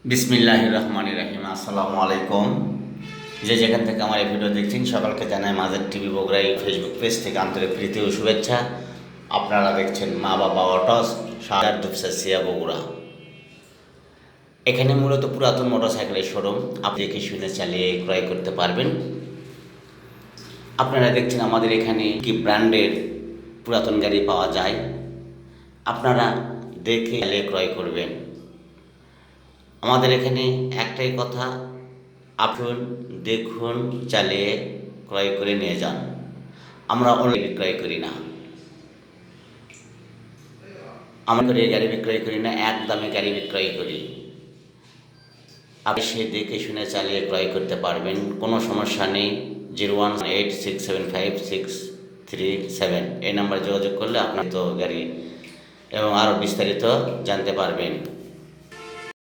বিসমিল্লাহির রহমানির রহিম। আসসালামু আলাইকুম। যে যেখান থেকে আমার এই ভিডিও দেখছেন সকলকে জানাই মাঝের টিভি বগুড়া এই ফেসবুক পেজ থেকে আন্তরিক প্রীতি ও শুভেচ্ছা। আপনারা দেখছেন মা বাবা অটোস সাদার দুপসাসিয়া বগুড়া। এখানে মূলত পুরাতন মোটরসাইকেলের শোরুম, আপনি দেখে শুনে চালিয়ে ক্রয় করতে পারবেন। আপনারা দেখছেন আমাদের এখানে কি ব্র্যান্ডের পুরাতন গাড়ি পাওয়া যায়, আপনারা দেখে চালিয়ে ক্রয় করবেন। আমাদের এখানে একটাই কথা, আসুন দেখুন চালিয়ে ক্রয় করে নিয়ে যান। আমরা অনলাইনে বিক্রয় করি না, আমরা গাড়ি বিক্রয় করি না, এক দামে গাড়ি বিক্রয় করি। আপনি সে দেখে শুনে চালিয়ে ক্রয় করতে পারবেন, কোনো সমস্যা নেই। 0186756337 এই নাম্বারে যোগাযোগ করলে আপনার তো গাড়ি এবং আরও বিস্তারিত জানতে পারবেন।